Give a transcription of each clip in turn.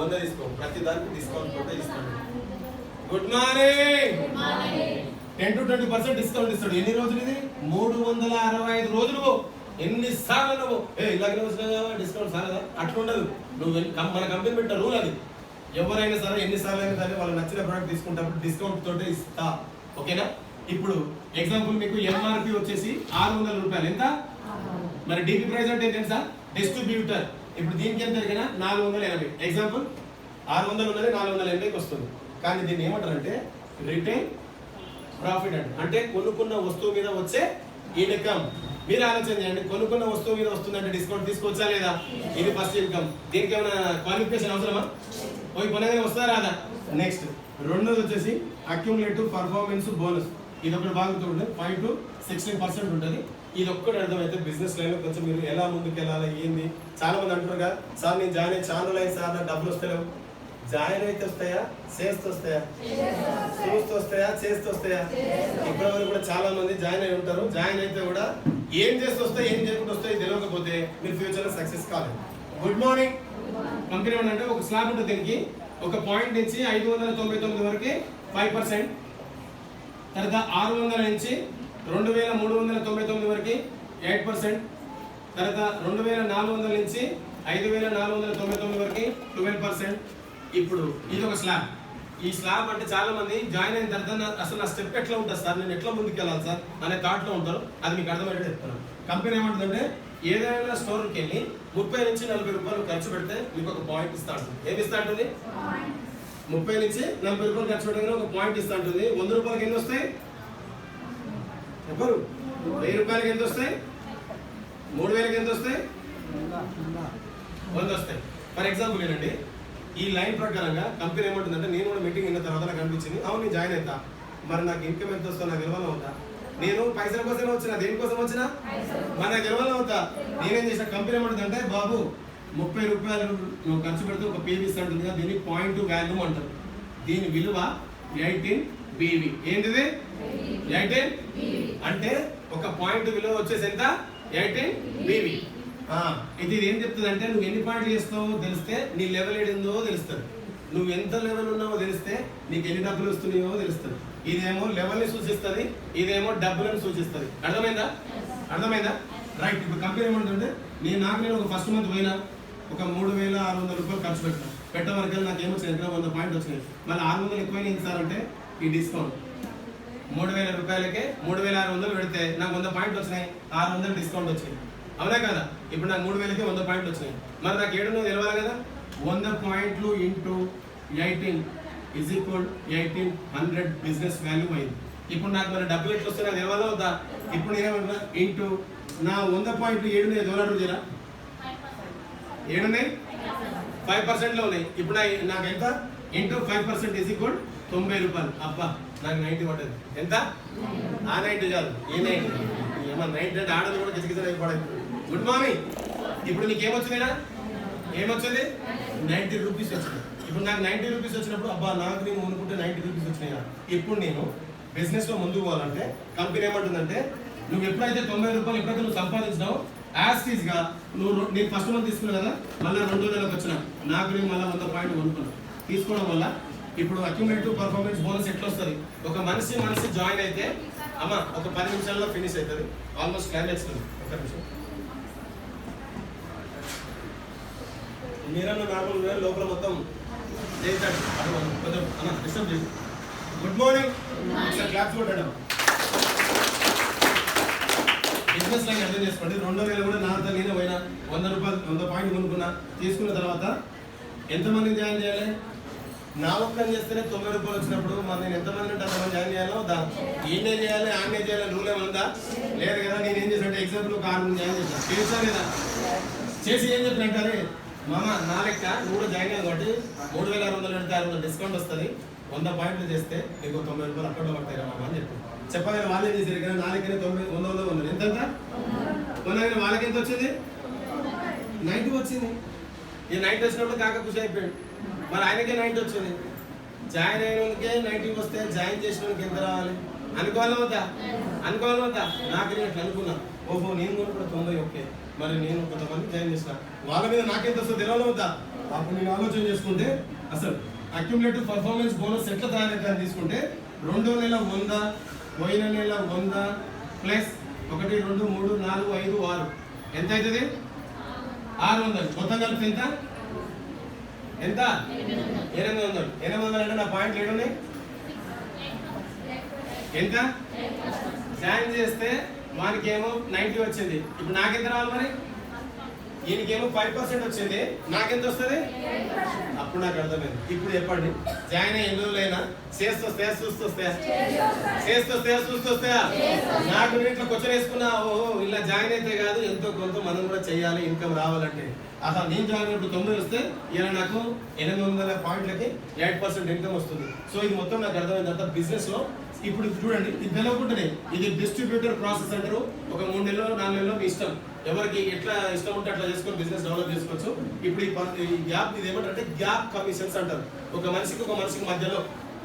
100 తీసుకో, ప్రతి దానికి డిస్కౌంట్ కూడా ఇస్తాడు. Good morning. 10 to 20% డిస్కౌంట్ ఇస్తాడు. ఎన్ని రోజులు ఇది? 365 రోజులు. ఎన్నిసార్లు నువ్వు ఇలాగే వచ్చినా డిస్కౌంట్ సారదా? అట్లా ఉండదు. నువ్వు మన కంపెనీ పెట్టిన రూల్ అది. ఎవరైనా సరే ఎన్నిసార్లు అయినా సరే వాళ్ళకి నచ్చిన ప్రోడక్ట్ తీసుకుంటప్పుడు డిస్కౌంట్ తోటే ఇస్తా. ఓకేనా? ఇప్పుడు ఎగ్జాంపుల్ మీకు ఎంఆర్పి వచ్చేసి 600 రూపాయలు. ఎంత? మరి డిపి ప్రైస్ అంటే తెలుసా? డిస్ట్రిబ్యూటర్. ఇప్పుడు దీనికి ఎంత జరిగినా 480. ఎగ్జాంపుల్ 600 ఉన్నది 480కి వస్తుంది. కానీ దీన్ని ఏమంటారంటే రిటైల్ ప్రాఫిట్ అంటే కొనుక్కున్న వస్తువు మీద వచ్చే ఇన్కమ్. మీరు ఆలోచన చేయండి, కొనుక్కున్న వస్తువు మీద వస్తుందంటే డిస్కౌంట్ తీసుకోవచ్చా లేదా? ఇది ఫస్ట్ ఇన్కమ్. దీనికి ఏమైనా క్వాలిఫికేషన్ అవసరమా? పోయి కొనగానే వస్తారా రాదా? నెక్స్ట్ రెండోది వచ్చేసి అక్యుములేటివ్ పర్ఫార్మెన్స్ బోనస్. ఇది ఒకటి బాగుంటుంది. 5 to 16% ఉంటుంది. ఇది ఒక్కటి అర్థమైతే బిజినెస్ లైన్ లో కొంచెం మీరు ఎలా ముందుకు వెళ్ళాలి ఏంది. చాలా మంది అంటారు కదా, సార్ నేను జాయిన్ అయ్యి ఛానల్ అయ్యి సార్ నాకు డబ్బులు వస్తలేవు. జాయిన్ అయితే వస్తాయా, చేస్తూ వస్తాయా? చూస్తూ వస్తాయా, చేస్తూ వస్తాయా? ఇప్పటివరకు కూడా చాలా మంది జాయిన్ అయి ఉంటారు. జాయిన్ అయితే కూడా ఏం చేస్తూ వస్తాయి ఏం చేయకుండా వస్తాయి తెలియకపోతే మీరు ఫ్యూచర్ లో సక్సెస్ కాలేదు. Good morning. కంపెనీ అంటే ఒక స్లాబ్ ఉంటుంది. దీనికి ఒక పాయింట్ నుంచి 599 వరకు 5%, తర్వాత 600 నుంచి 2399 వరకు 8%, తర్వాత 2400 నుంచి 5499 వరకు 12%. ఇప్పుడు ఇది ఒక స్లాబ్. ఈ స్లాబ్ అంటే చాలా మంది జాయిన్ అయిన తర్వాత అసలు నా స్టెప్ ఎట్లా ఉంటుంది సార్, నేను ఎట్లా ముందుకు వెళ్ళాలి సార్ అనే థాట్లో ఉంటారు. అది మీకు అర్థమయ్యేట్టు చెప్తాను. కంపెనీ ఏమంటుందంటే ఏదైనా స్టోర్కి వెళ్ళి 30 నుంచి 40 రూపాయలు ఖర్చు పెడితే మీకు ఒక పాయింట్ ఇస్తా ఉంటుంది. ఏమి ఇస్తా ఉంటుంది? 30 నుంచి 40 రూపాయలు ఖర్చు పెట్టగానే ఒక పాయింట్ ఇస్తా ఉంటుంది. 100 రూపాయలకి ఎన్ని వస్తాయి? ఎవరు? 1000 రూపాయలకి ఎంత వస్తాయి? 3000కి ఎంత వస్తాయి? 100 వస్తాయి. ఫర్ ఎగ్జాంపుల్ ఏంటండి, ఈ లైన్ ప్రకారంగా కంపెనీ ఏమంటుందంటే నేను కూడా మీటింగ్ అయిన తర్వాత నాకు అనిపించింది, అవును నేను జాయిన్ అవుతా, మరి నాకు ఇన్కమ్ ఎంత వస్తా నాకు గెలవాలని అవుతా. నేను పైసల కోసమే వచ్చినా, దేనికోసం వచ్చినా మరి నాకు గెలవాలని అవుతా. నేనేం చేసిన, కంపెనీ ఏమంటుందంటే బాబు 30 రూపాయలు నువ్వు ఖర్చు పెడితే ఒక పీవీ ఇస్తుంటుంది కదా, దీన్ని పాయింట్ వాల్యూ అంటారు. దీని విలువ 18 BV. ఏంటిది? 18 అంటే ఒక పాయింట్ విలువ వచ్చేసి ఎంత? 18 BV. ఇది ఏం చెప్తుంది అంటే నువ్వు ఎన్ని పాయింట్లు చేస్తావో తెలిస్తే నీ లెవెల్ ఏడిందో తెలుస్తుంది. నువ్వు ఎంత లెవెల్ ఉన్నావో తెలిస్తే నీకు ఎన్ని డబ్బులు వస్తున్నాయో తెలుస్తుంది. ఇదేమో లెవెల్ని సూచిస్తుంది, ఇదేమో డబ్బులను సూచిస్తుంది. అర్థమైందా? అర్థమైందా? రైట్. ఇప్పుడు కంపెనీ ఏమంటుంటే నేను ఒక ఫస్ట్ మంత్ పోయినా ఒక 3600 రూపాయలు ఖర్చు పెట్టే వరకు నాకు ఏమొచ్చింది? 100 పాయింట్లు వచ్చినాయి. మళ్ళీ 600 ఎక్కువైనా ఇస్తారంటే ఈ డిస్కౌంట్ 3000 రూపాయలకే 3600 పెడితే నాకు 100 పాయింట్లు వచ్చినాయి, 600 డిస్కౌంట్ వచ్చింది. అవునా కదా? ఇప్పుడు నాకు 3000కి 100 పాయింట్లు వచ్చినాయి. మరి నాకు 700 తెలవాలి కదా. 100 పాయింట్లు into 18 is equal 1800 business value అయింది. ఇప్పుడు నాకు మరి డబ్బులు ఎట్లా వస్తే నాకు తెలవాలా వద్దా? ఇప్పుడు నేనేమంటున్నా, ఇంటూ నా 100 పాయింట్లు 7 ఎవరు చేరా? 7 5%లో ఉన్నాయి. ఇప్పుడు నాకు ఎంత? ఇంటూ 5% ఈజ్ ఈక్వల్ 90 రూపాయలు. అబ్బా నాకు 90 పడ్డది. ఎంత? ఆ 90 కాదు, ఈ 90. ఏమన్నా 90 అంటే ఆడలు కూడా గిజగిజలు అయిపోయింది. Good morning. ఇప్పుడు నీకు ఏమొచ్చిందినా? ఏమొచ్చింది? 90 రూపీస్ వచ్చింది. ఇప్పుడు నాకు 90 రూపీస్ వచ్చినప్పుడు అబ్బా నాకు నేను అనుకుంటే 90 రూపీస్ వచ్చినాయి. ఇప్పుడు నేను బిజినెస్ లో ముందుకు పోవాలంటే కంపెనీ ఏమంటుందంటే నువ్వు ఎప్పుడైతే 90 రూపాయలు ఎప్పుడైతే నువ్వు సంపాదించినావు యాజ్ గా నేను ఫస్ట్ మంత్ తీసుకున్నావు కదా, మళ్ళీ 2 నెలలకు వచ్చిన నాకు నేను మళ్ళీ 100 పాయింట్ కొనుక్కున్నాను. తీసుకోవడం వల్ల ఇప్పుడు అక్యుములేటివ్ పర్ఫార్మెన్స్ బోనస్ ఎట్లా వస్తుంది? ఒక మనిషి జాయిన్ అయితే అమ్మ ఒక 10 నిమిషాల్లో ఫినిష్ అవుతుంది. Almost climax. ఒక నిమిషం మీరన్న నార్మల్గా లోపల మొత్తం చేస్తాడు. కొంచెం అన్న డిస్టర్బ్ చేసి. Good morning. ఒకసారి క్లాప్స్ కొట్టడం. బిజినెస్ లైన్ అర్థం చేసుకోండి. 2000 కూడా నాతో నేనే పోయినా 100 రూపాయలు 100 పాయింట్ కొనుక్కున్నా. తీసుకున్న తర్వాత ఎంతమంది జాయిన్ చేయాలి? నా ఒక్కని చేస్తేనే 90 రూపాయలు వచ్చినప్పుడు మరి నేను ఎంతమంది ఉంటే అంతమంది జాయిన్ చేయాలో వద్దా? ఈయనే చేయాలి ఆన్నే చేయాలని రూల్ ఏమన్నా లేదు కదా. నేను ఏం చేశానంటే ఎగ్జాంపుల్ ఒక 6 మంది జాయిన్ చేశాను. చేసా లేదా? చేసి ఏం చెప్పినట్టారే మామ నా లెక్క నువ్వు కూడా జాయిన్ అయ్యావు కాబట్టి 3600 పెడితే 600 డిస్కౌంట్ వస్తుంది. 100 పాయింట్లు చేస్తే నీకు 90 రూపాయలు అక్కడ పడతాయి మామ అని చెప్పగానే వాళ్ళు ఏం చేశారు కదా, నా లెక్కనే 100 ఎంత కొనగానే వాళ్ళకి ఎంత వచ్చింది? 90 వచ్చింది. ఈ 90 వచ్చినప్పుడు కాక ఖుషి అయిపోయాడు. మరి ఆయనకే 90 వచ్చింది. జాయిన్ అయిన వాళ్ళకే 90 వస్తే జాయిన్ చేసిన వాళ్ళకి ఎంత రావాలి? అనుకోవాలా వద్దా? అనుకోవాలా వద్దా? నాకు నేను అట్లా అనుకున్నా, ఓహో నేను కూడా 90 ఓకే, మరి నేను కొంతమంది జాయిన్ చేసిన వాళ్ళ మీద నాకెంత వస్తుందో తెలియాలా వద్దా? అప్పుడు నేను ఆలోచన చేసుకుంటే అసలు అక్యుములేటివ్ పర్ఫార్మెన్స్ బోనస్ ఎట్లా తయారైతే తీసుకుంటే 2వ నెల 100, పోయిన నెల 100 ప్లస్ 1 2 3 4 5 6 ఎంత అవుతుంది? 600. మొత్తం కలిపి ఎంత? ఎంత? 800. 800 అంటే నా పాయింట్లు ఏడున్నాయి? ఎంత? జాయిన్ చేస్తే వానికేమో 90 వచ్చింది. ఇప్పుడు నాకెంత రావాలి మరి? ఈయనకేమో 5% వచ్చింది, నాకెంత వస్తుంది? అప్పుడు నాకు అర్థమైంది. ఇప్పుడు చెప్పండి, జాయిన్ అయ్యి ఎన్ని రోజులైనా చేస్తొస్తాయా చూస్తొస్తాయా? చేస్తొస్తాయా చూస్తొస్తాయా? నాకు నేను ఇట్లా క్వశ్చన్ వేసుకున్నా, ఓహో ఇలా జాయిన్ అయితే కాదు, ఎంతో కొంత మనం కూడా చేయాలి ఇన్కమ్ రావాలంటే. అసలు నేను జాయిన్ అయినప్పుడు 90 వస్తే ఇలా నాకు 800 పాయింట్లకి 8% ఇన్కమ్ వస్తుంది. సో ఇది మొత్తం నాకు అర్థమైంది. అంతా బిజినెస్ లో ఇప్పుడు చూడండి, ఇది తెలవకుండానే ఇది డిస్ట్రిబ్యూటర్ ప్రాసెస్ అంటారు. ఒక 3 నెలలు 4 నెలలు మీ ఇష్టం, ఎవరికి ఎట్లా ఇష్టం ఉంటే అట్లా చేసుకొని బిజినెస్ డెవలప్ చేసుకోవచ్చు. ఇప్పుడు ఈ గ్యాప్ ఇది ఏమంటారంటే గ్యాప్ కమిషన్స్ అంటారు. ఒక మనిషికి మధ్యలో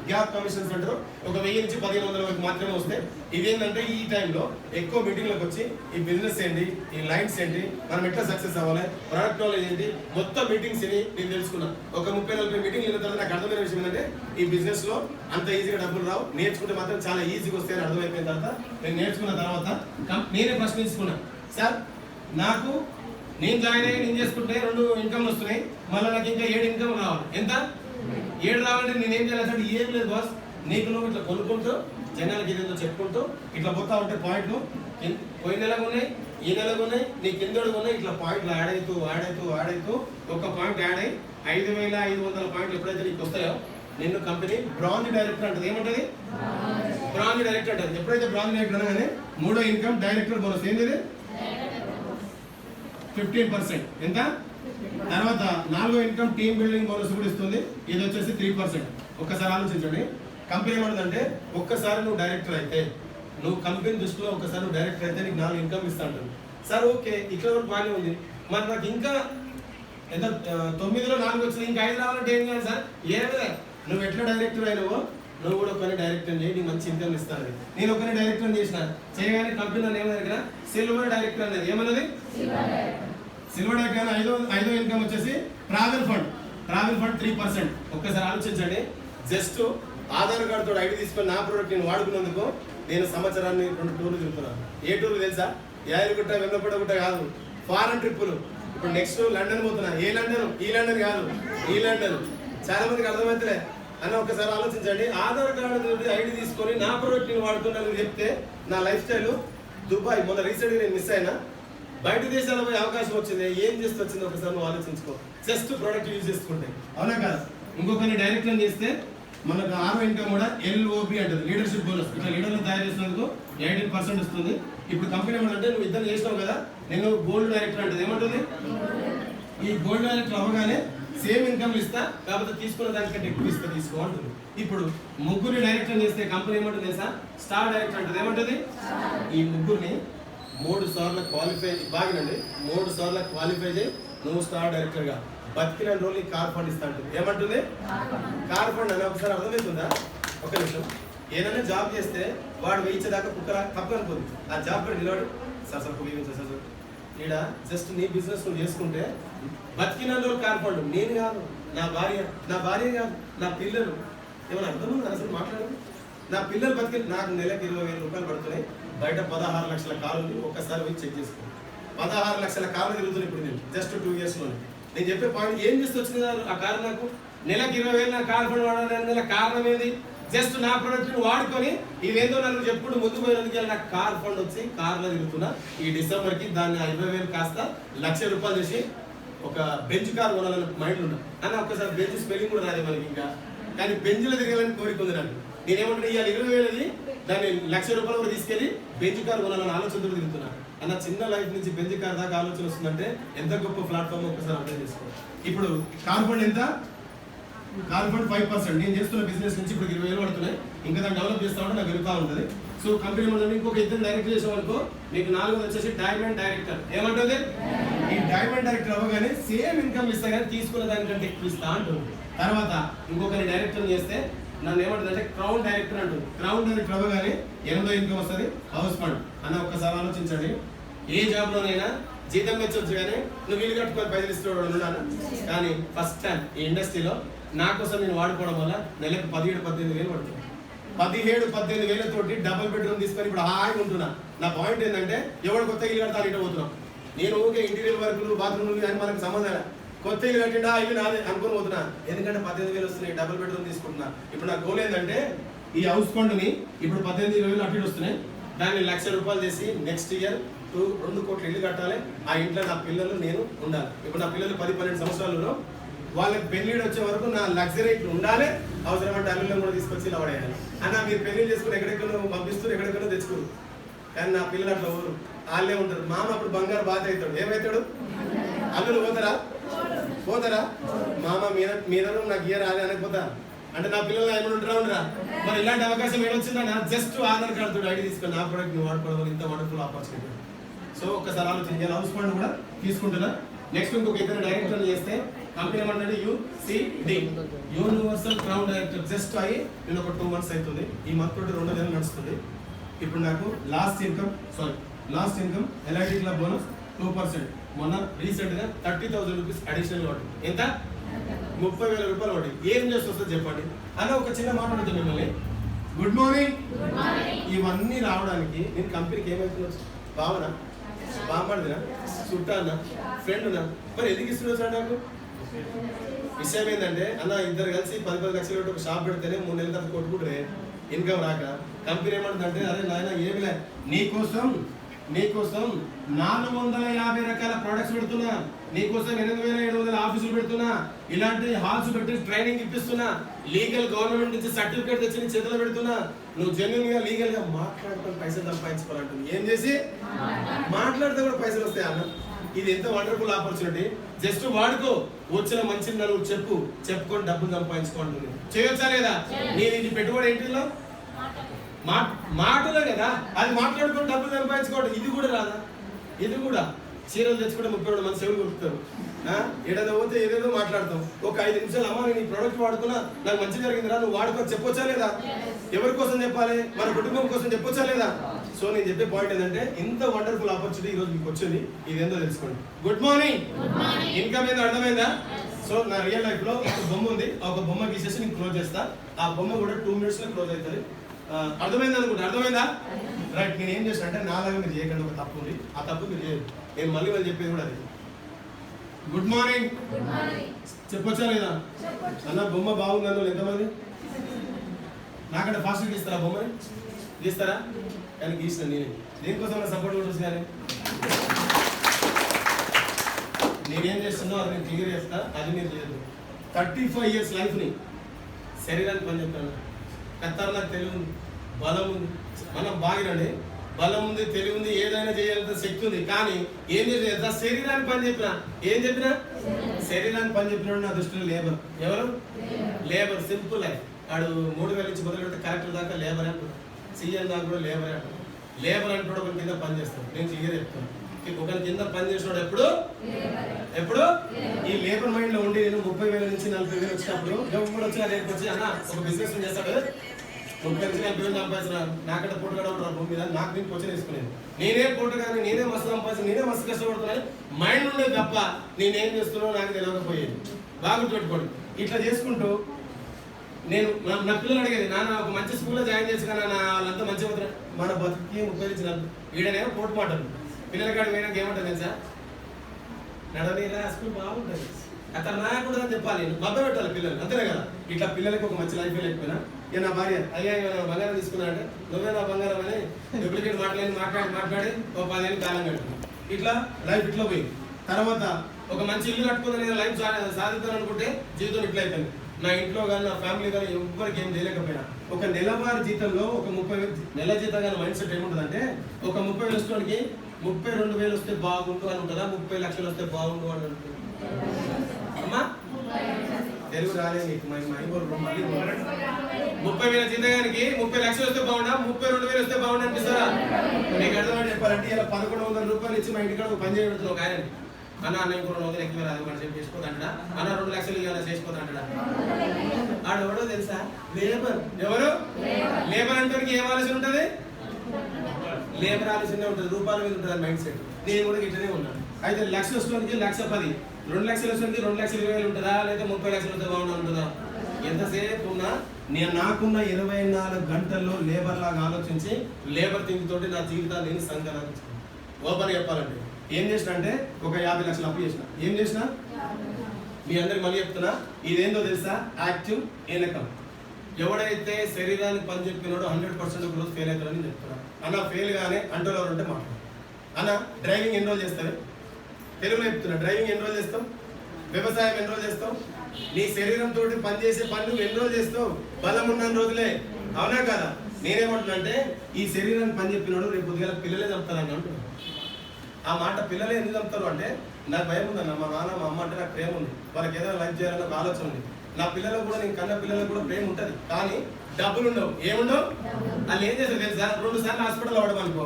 గ్యాప్ కమిషన్స్ అంటారు. ఒక 1000 నుంచి 1500 వరకు మాత్రమే వస్తాయి. ఇదేంటంటే ఈ టైంలో ఎక్కువ మీటింగ్లకు వచ్చి ఈ బిజినెస్ ఏంటి, ఈ లైన్స్ ఏంటి, మనం ఎట్లా సక్సెస్ అవ్వాలి, ప్రొడక్ట్ నాలెడ్జ్ ఏంటి, మొత్తం మీటింగ్స్ ని నేను తెలుసుకున్నా. ఒక 30-40 మీటింగ్లు అయిన తర్వాత నాకు అర్థమైన విషయం ఏంటంటే ఈ బిజినెస్ లో అంత ఈజీగా డబ్బులు రావు, నేర్చుకుంటే మాత్రం చాలా ఈజీగా వస్తాయని అర్థమైపోయిన తర్వాత నేను నేర్చుకున్న తర్వాత నేనే ప్రశ్నించుకున్నా, సార్ నాకు నేను జాయిన్ అయ్యి నేను చేసుకుంటే 2 ఇన్కమ్లు వస్తున్నాయి, మళ్ళీ నాకు ఇంకా 7 ఇన్కమ్ రావాలి. ఎంత? 7 రావాలంటే నేనేం చేయాలి? ఏం లేదు బాస్, నీకు నువ్వు ఇట్లా కొనుక్కుంటూ జనాలకి ఇదేదో చెప్పుకుంటూ ఇట్లా పోతా ఉంటే పాయింట్లు పోయిన నెలకు ఉన్నాయి, ఈ నెలకు ఉన్నాయి, నీ కిందడు ఉన్నాయి, ఇట్లా పాయింట్లు యాడ్ అవుతూ ఒక పాయింట్ యాడ్ అయ్యి 5500 పాయింట్లు ఎప్పుడైతే నీకు వస్తాయో నిన్ను కంపెనీ బ్రాంజ్ డైరెక్టర్ అంటది. ఏమంటది? బ్రాంజ్ డైరెక్టర్ అంటది. ఎప్పుడైతే బ్రాంజ్ డైరెక్టర్ అనగానే 3వ ఇన్కమ్ డైరెక్టర్ బోనస్ ఏంటి? 15%. ఎంత? తర్వాత 4వ ఇన్కమ్ టీమ్ బిల్డింగ్ బోనస్ కూడా ఇస్తుంది, ఇది వచ్చేసి 3%. ఒక్కసారి ఆలోచించండి, కంపెనీ ఏమంటుందంటే ఒక్కసారి నువ్వు డైరెక్టర్ అయితే, నువ్వు కంపెనీ దృష్టిలో ఒక్కసారి నువ్వు డైరెక్టర్ అయితే నీకు 4 ఇన్కమ్ ఇస్తా అంటుంది. సార్ ఓకే, ఇక్కడ వరకు బాగానే ఉంది, మరి నాకు ఇంకా ఎంత 9లో 4 వచ్చింది, ఇంకా 5 రావాలంటే ఏం కాదు సార్? ఏమే నువ్వు ఎట్లా డైరెక్టర్ అయినావో నువ్వు కూడా ఒకరిని డైరెక్టర్ చేయి, నీకు మంచి ఇన్కమ్ ఇస్తాను. నేను ఒకరిని డైరెక్టర్ చేసిన చేయగానే కంపెనీ నన్ను ఏమన్నా దగ్గర సిల్వర్ డైరెక్టర్ అనేది. ఏమన్నది? Silver director. 5వ ఇన్కమ్ వచ్చేసి ట్రావెల్ ఫండ్ 3%. ఒక్కసారి ఆలోచించండి, జస్ట్ ఆధార్ కార్డు తోడు ఐడి తీసుకొని నా ప్రోడక్ట్ నేను వాడుకున్నందుకు నేను సంవత్సరాన్ని 2 టూర్లు తిరుగుతున్నాను. ఏ టూర్లు తెలుసా? యాదగిరిగుట్ట, వెన్నపడగుట్ట కాదు, ఫారెన్ ట్రిప్పులు. ఇప్పుడు నెక్స్ట్ లండన్ పోతున్నా. ఏ లండన్? ఈ లండన్ కాదు, ఈ లండన్. చాలా మందికి అర్థమవుతలే అని ఒకసారి ఆలోచించండి. ఆధార్ కార్డు ఐడి తీసుకొని నా ప్రోడక్ట్ నేను వాడుతున్నాను చెప్తే నా లైఫ్ స్టైల్ దుబాయ్. మొన్న రీసెంట్గా నేను మిస్ అయినా, బయట దేశాల్లో పోయే అవకాశం వచ్చింది. ఏం చేస్తే వచ్చింది ఒకసారి నువ్వు ఆలోచించుకో. జస్ట్ ప్రోడక్ట్ యూజ్ చేసుకుంటే, అవునా కాదు? ఇంకొకరిని డైరెక్టర్ చేస్తే మనకు 6వ ఇన్కమ్ కూడా LOB అంటది, లీడర్షిప్ బోనస్. ఇట్లా లీడర్లు తయారు చేసినందుకు 18% వస్తుంది. ఇప్పుడు కంపెనీ ఏమంటే నువ్వు ఇద్దరు చేసినావు కదా, నేను గోల్డ్ డైరెక్టర్ అంటది. ఏమంటుంది? ఈ గోల్డ్ డైరెక్టర్ అవ్వగానే సేమ్ ఇన్కమ్ ఇస్తా, కాకపోతే తీసుకున్న దానికంటే ఎక్కువ ఇస్తా, తీసుకో అంటుంది. ఇప్పుడు ముగ్గురిని డైరెక్టర్ చేస్తే కంపెనీ ఏమంటుంది తెలుసా? స్టార్ డైరెక్టర్ అంటది. ఏమంటుంది? ఈ ముగ్గురిని 3 సార్లు క్వాలిఫై బాగినండి, 3 సార్లు క్వాలిఫై చేయి, నువ్వు స్టార్ డైరెక్టర్ గా బతికిన రోజులు కార్ ఫండ్ ఇస్తా అంటుంది. ఏమంటుంది? కార్ ఫండ్ అని ఒకసారి అర్థమవుతుందా? ఒక నిమిషం, ఏదైనా జాబ్ చేస్తే వాడు వేయించేదాకా కుక్కర తప్పు అనుకుంది. ఆ జాబ్ కూడా నిలబడి సార్ సార్ ఈడ జస్ట్ నీ బిజినెస్ నువ్వు చేసుకుంటే బతికిన రోజులు కార్ ఫండ్. నేను కాదు, నా భార్య కాదు, నా పిల్లలు. ఏమైనా అర్థం ఉంది అసలు మాట్లాడదు? నా పిల్లలు బతికి నాకు నెలకు 20,000 రూపాయలు పడుతున్నాయి. బయట 16 లక్షల కార్లు ఒక్కసారి పోయి చెక్ చేసుకో. 16 లక్షల కార్లు తిరుగుతున్నాయి ఇప్పుడు నేను జస్ట్ 2 ఇయర్స్లోనే. నేను చెప్పే పాయింట్ ఏం చేస్తూ వచ్చింది ఆ కారు నాకు నెలకు 20,000 నా కార్ ఫండ్ వాడాలి. కారణం ఏది? జస్ట్ నా ప్రోడక్ట్ వాడుకొని ఇదేందో నన్ను చెప్పుడు ముందు పోయినందుకు నాకు కార్ ఫండ్ వచ్చి కార్లో తిరుగుతున్నా. ఈ డిసెంబర్కి దాన్ని 20,000 కాస్త 1,00,000 రూపాయలు చేసి ఒక బెంచ్ కార్ కొనాలని మైండ్ ఉన్నా. అని ఒక్కసారి బెంచ్ స్పెల్లింగ్ కూడా రాదే మనకి ఇంకా, కానీ బెంచ్లో తిరగాలని కోరిక ఉంది నాకు. నేనేమంటున్నా, ఇవాళ 20,000 దాన్ని 1,00,000 రూపాయలు కూడా తీసుకెళ్ళి బెంచ్ కార్ కొనాలని ఆలోచనతో తిరుగుతున్నా. అన్న చిన్న లైఫ్ నుంచి బెంచ్ కార్ దాకా ఆలోచన వస్తుందంటే ఎంత గొప్ప ప్లాట్ఫామ్ ఒకసారి అర్థం చేసుకో. ఇప్పుడు కార్ ఫండ్ ఎంత? Car fund 5%. నేను చేస్తున్న బిజినెస్ నుంచి ఇప్పుడు 20,000 పడుతున్నాయి. ఇంకా దాన్ని డెవలప్ చేస్తా ఉంటే నాకు వెళ్తా ఉంటుంది. సో కంపెనీ ఏమంటే ఇంకొక ఇద్దరు డైరెక్ట్ చేసేవాళ్ళకో మీకు 4వది వచ్చేసి డైమండ్ డైరెక్టర్. ఏమంటుంది? ఈ డైమండ్ డైరెక్టర్ అవ్వగానే సేమ్ ఇన్కమ్ ఇస్తా కానీ తీసుకున్న దానికంటే ఎక్కువ ఇస్తా అంటుంది. తర్వాత ఇంకొకరిని డైరెక్టర్ చేస్తే నన్ను ఏమంటుందంటే క్రౌన్ డైరెక్టర్ అంటుంది. క్రౌన్ డైరెక్టర్ అవ్వగానే 80 ఇన్కమ్ వస్తుంది, హౌస్ ఫండ్ అన్న. ఒక్కసారి ఆలోచించండి, ఏ జాబ్ లోనైనా జీతం మెచ్చొచ్చు కానీ నువ్వు వీలు కట్టుకొని పైసలు ఇస్తున్నాడు. కానీ ఫస్ట్ టైం ఈ ఇండస్ట్రీలో నా కోసం నేను వాడుకోవడం వల్ల నెలకు 17-18 వేలు పడుతుంది. 17-18 వేలతోటి డబుల్ బెడ్రూమ్ తీసుకొని ఇప్పుడు హాయిగా ఉంటున్నా. నా పాయింట్ ఏంటంటే ఎవడు కొత్త ఇల్లు కడతాను ఇటు పోతున్నాం. నేను ఊరికే ఇంటీరియర్ వర్కులు బాత్రూమ్లు అని మనకు సంబంధం. కొత్త ఇల్లు కట్టిండా ఇల్లు నాదే అనుకుని పోతున్నా. ఎందుకంటే 18 వేలు వస్తున్నాయి, డబుల్ బెడ్రూమ్ తీసుకుంటున్నా. ఇప్పుడు నా గోల్ ఏంటంటే ఈ హౌస్ ఫండ్ని ఇప్పుడు 18-20 వేలు అటు వస్తున్నాయి, దాన్ని 1,00,000 రూపాయలు చేసి నెక్స్ట్ ఇయర్ 2 కోట్ల ఇల్లు కట్టాలి. ఆ ఇంట్లో నా పిల్లలు నేను ఉండాలి. ఇప్పుడు నా పిల్లలు 10-12 సంవత్సరాలలో వాళ్ళకి పెళ్లిడు వచ్చే వరకు నా లగ్జరీ ఉండాలి. అవసరం అంటే అల్లులను కూడా తీసుకొచ్చి ఇలా పడేయాలి. అన్న మీరు పెళ్లి చేసుకుని ఎక్కడెక్కడో పంపిస్తారు, ఎక్కడెక్కడో తెచ్చుకోరు. కానీ నా పిల్లలు అట్లా ఊరు వాళ్ళే ఉంటారు. మామ అప్పుడు బంగారు బాధ అవుతాడు. ఏమవుతాడు? అల్లులు పోతారా? మామ మీద నాకు ఇయర్ రాలే అనకపోతా అంటే నా పిల్లలు ఏమైనా ఉండరా? మరి ఇలాంటి అవకాశం ఏమొచ్చిందా? నా జస్ట్ ఆధార్ కార్డు తోటి ఐడి తీసుకొని నా ప్రోడక్ట్ ని వాడుకోవడం ఇంత వండర్ఫుల్ ఆపర్చునిటీ. సో ఒక్కసారి ఆలోచించాలి. హౌస్ ఫండ్ కూడా తీసుకుంటున్నా. నెక్స్ట్ ఇంకొక ఇద్దరు డైరెక్టర్ చేస్తే కంపెనీ ఏమంటే UCD universal crown director just అయ్యి నేను ఒక 2 months అవుతుంది. ఈ మంత్ తోటి 2 నెలలు నడుస్తుంది. ఇప్పుడు నాకు last income LIT club bonus 2%. మొన్న రీసెంట్ గా 30,000 రూపీస్ అడిషనల్ వాటి. ఎంత? 30,000 రూపాయలు వాటి. ఏం చేసి వస్తుంది చెప్పండి అన్న. ఒక చిన్న మాట ఉంటుంది మిమ్మల్ని, గుడ్ మార్నింగ్. ఇవన్నీ రావడానికి నేను కంపెనీకి ఏమవుతున్నావు? భావన బామ్మడినా, చుట్టానా, ఫ్రెండ్నా? మరి ఎందుకు ఇస్తున్నావు నాకు? విషయం ఏంటంటే అన్న ఇద్దరు కలిసి 10 లక్షలు పెట్టి ఒక షాప్ పెడితేనే 3 నెలల తర్వాత కొట్టుకుంటే ఇన్కమ్ రాక కంపెనీ ఏమంటుందంటే అరే నాయన ఏమిలే నీకోసం 450 రకాల ప్రొడక్ట్స్ పెడుతున్నా, నీకోసం 8,700 ఆఫీసులు పెడుతున్నా, ఇలాంటి హాల్స్ పెట్టి ట్రైనింగ్ ఇప్పిస్తున్నా, లీగల్ గవర్నమెంట్ నుంచి సర్టిఫికేట్ తెచ్చి నీ చేతిలో పెడుతున్నా. నువ్వు జెన్యున్ గా లీగల్ గా మాట్లాడుకొని పైసలు సంపాదించుకోవాలంటుంది. ఏం చేసి మాట్లాడితే కూడా పైసలు వస్తాయి అన్న. ఇది ఎంత వండర్ఫుల్ ఆపర్చునిటీ. జస్ట్ వాడుకో, వచ్చిన మంచిని నువ్వు చెప్పుకొని డబ్బులు సంపాదించుకోండి. చేయొచ్చా లేదా? నేను ఇది పెట్టుబడి ఏంటిలో మాటలే కదా, అది మాట్లాడుకొని డబ్బులు సంపాదించుకోవడం. ఇది కూడా రాదా? ఇది కూడా చీరలు తెచ్చుకుంటే 32 మంది సేవలు కొడుతారు. ఏదైనా పోతే ఏదేదో మాట్లాడతాం. ఒక 5 నిమిషాలు అమ్మ నేను ఈ ప్రోడక్ట్ వాడుకున్నా, నాకు మంచి జరిగిందిరా, నువ్వు వాడుకో చెప్పొచ్చా లేదా? ఎవరి కోసం చెప్పాలి? మన కుటుంబం కోసం చెప్పొచ్చా లేదా? సో నేను చెప్పే పాయింట్ ఏంటంటే ఇంత వండర్ఫుల్ ఆపర్చునిటీ ఈ రోజు మీకు వచ్చింది. ఇది ఏందో తెలుసుకోండి. Good morning. ఇన్కమ్ ఏందో అర్థమైందా? సో నా రియల్ లైఫ్ లో ఒక బొమ్మ ఉంది. ఒక బొమ్మ గీసేసి నేను క్లోజ్ చేస్తా. ఆ బొమ్మ కూడా 2 minutes లో క్లోజ్ అవుతుంది. అర్థమైంది అనుకుంటా. అర్థమైందా? రైట్. నేను ఏం చేస్తాను అంటే నాలాగా మీరు చేయకండి. ఒక తప్పు ఉంది, ఆ తప్పు మీరు చేయదు. నేను మళ్ళీ వాళ్ళు చెప్పేది కూడా అది. గుడ్ మార్నింగ్ చెప్పొచ్చా లేదా అన్న? బొమ్మ బాగుంది అన్న ఎంతమంది? నాకంటే ఫాస్ట్గా గీస్తారా? బొమ్మని గీస్తారా? కానీ గీసిన నేనే. దేనికోసం సపోర్ట్ ఉంటుంది కానీ నేనేం చేస్తున్నా అది నేను క్లియర్ చేస్తా. అది మీరు చేయదు. 35 years లైఫ్ని శరీరానికి పని చెప్తాను. కత్తారు నాకు తెలివి ఉంది, బలం ఉంది. మనం బాగిరండి, బలం ఉంది, తెలివి ఉంది, ఏదైనా చేయాలంటే శక్తి ఉంది. కానీ ఏం చేసేది? శరీరానికి పని చెప్పినా. ఏం చెప్పినా? శరీరానికి పని చెప్పినాడు నా దృష్టిలో లేబర్. ఎవరు? లేబర్. Simple life. వాడు 3,000 నుంచి మొదలు పెడితే కరెక్టర్ దాకా లేబర్ అంటాడు. సీఎం దాకా కూడా లేబర్ అంటాడు. లేబర్ అంటాడు ఒకరి కింద పని చేస్తాడు. నేను క్లియర్ చెప్తాను. ఒకరి కింద పని చేసినాడు ఎప్పుడు ఈ లేబర్ మైండ్ లో ఉండి నేను 30,000 నుంచి 40,000 వచ్చినప్పుడు ఎవరు వచ్చి రేపు వచ్చి అన్న ఒక బిజినెస్ చేస్తాడు 30,000 నుంచి 40,000 సంపాదించినాను. నాకంటే పోటీ కూడా ఉంటారు భూమి మీద. నాకు నేను క్వశ్చన్ వేసుకునేది. నేనే పోటీ కానీ నేనే మస్తు సంపాదించి నేనే మస్తు కష్టపడుతున్నాను మైండ్ ఉండేది తప్ప నేనేం చేస్తున్నానో నాకు తెలియకపోయేది. బాగా గుర్తుపెట్టుకోండి. ఇట్లా చేసుకుంటూ నేను నా పిల్లలు అడిగేది, నాన్న ఒక మంచి స్కూల్లో జాయిన్ చేసి కానీ వాళ్ళంతా మంచిగా అవుతున్నారు. మన బతుకి 30 నుంచి 40 వీడనేమో పోటీ మాటలు. పిల్లలకి అడిగి పోయినాక ఏమంటుంది తెలుసా? నడవలేరా స్కూల్ బాగుంటుంది అతను రాకూడదు అని చెప్పాలి. నేను మద్దతు పెట్టాలి పిల్లలు. అంతేనే కదా. ఇట్లా పిల్లలకి ఒక మంచి లైఫ్ లేకపోయినా ఇక నా భార్య అయ్యా బంగారం తీసుకున్నా అంటే నువ్వే నా బంగారం అని డూప్లికేట్ మాట్లాడి ఒక 10 ఏళ్ళు కాలం కట్టు. ఇట్లా లైఫ్ ఇట్లా పోయి తర్వాత ఒక మంచి ఇల్లు కట్టుకుందని నేను లైఫ్ సాధిద్దాం అనుకుంటే జీవితం ఇట్లా అయిపోయింది. నా ఇంట్లో కానీ నా ఫ్యామిలీ కానీ ఎవ్వరికి ఏం చేయలేకపోయినా ఒక నెలవారి జీతంలో ఒక 30,000 నెల జీతం కానీ మైండ్ సెట్ ఏముంటుందంటే ఒక 30,000 వస్తువులకి 32,000 వస్తే బాగుండు అని ఉంటుందా? 30 లక్షలు వస్తే బాగుండు అని ఉంటుంది. అమ్మా తెలుగు రాలే నీకు మళ్ళీ 30,000 జీతానికి 30 లక్షలు వస్తే బాగుండా? 32,000 వస్తే బాగుండు అనిపిస్తారా? నీకు అర్థమని చెప్పాలంటే ఇలా 1,100 రూపాయలు ఇచ్చి మా ఇంటికాడ ఒక పని చేయబెడుతున్నావు ఒక ఆయన. అన్న ఇంకో 200 ఎక్కువ రాదు మనం చేసుకోదంటా. అన్న 2 లక్షలు ఇవ్వాలి చేసుకోదంటా. ఆడెవడో తెలుసా? లేబర్. ఎవరు? లేబర్ అంటే ఏం ఆలోచన ఉంటుంది? లేబర్ ఆలోచన ఉంటుంది, రూపాయల మీద ఉంటుంది మైండ్ సెట్. నేను కూడా ఇట్లనే ఉన్నాను. అయితే 1,00,000 వస్తుంది 1,10,000, 2 లక్షలు వస్తుంది 2,20,000 ఉంటుందా, లేదా 30 లక్షలు ఉంటుందా? బాగుండా ఉంటుందా? ఎంతసేపు ఉన్నా నేను నాకున్న 24 గంటల్లో లేబర్ లాగా ఆలోచించి లేబర్ థింక్ తోటి నా జీవితాన్ని నేను సంకలనం ఓపెన్ చెప్పాలంటే ఏం చేసిన అంటే ఒక 50 లక్షలు అప్పు చేసిన. ఏం చేసిన మీ అందరికి మళ్ళీ చెప్తున్నా, ఇదేందో తెలుసా? Active income. ఎవడైతే శరీరానికి పని చెప్పినాడో 100% ఒక రోజు ఫెయిల్ అవుతారని చెప్తున్నా. అన్న ఫెయిల్ గానే అంటూ ఉంటే మాట్లాడు. అన్న డ్రైవింగ్ ఎన్రోల్ చేస్తారు, తెలుగులో చెప్తున్నా, డ్రైవింగ్ ఎన్రోల్ చేస్తాం, వ్యవసాయం ఎన్రోల్ చేస్తాం, నీ శరీరంతో పనిచేసే పనులు ఎన్రోల్ చేస్తావు బలం ఉన్న రోజులే. అవునా కదా? నేనేమంటున్నా అంటే ఈ శరీరాన్ని పని చెప్పినాడు రేపు పొద్దుగా పిల్లలే చంపుతారని అంటున్నాను. ఆ మాట పిల్లలే ఎందుకు చంపుతారు అంటే నాకు భయం ఉందన్న, మా నాన్న మా అమ్మ అంటే నాకు ప్రేమ ఉంది, వాళ్ళకి ఏదైనా లైఫ్ చేయాలన్న ఒక ఆలోచన ఉంది. నా పిల్లలకు కూడా నేను కన్న పిల్లలకు కూడా ప్రేమ ఉంటుంది, కానీ డబ్బులు ఉండవు. ఏముండవు? వాళ్ళు ఏం చేస్తారు తెలుసా? 2 సార్లు హాస్పిటల్ అవ్వడం అనుకో,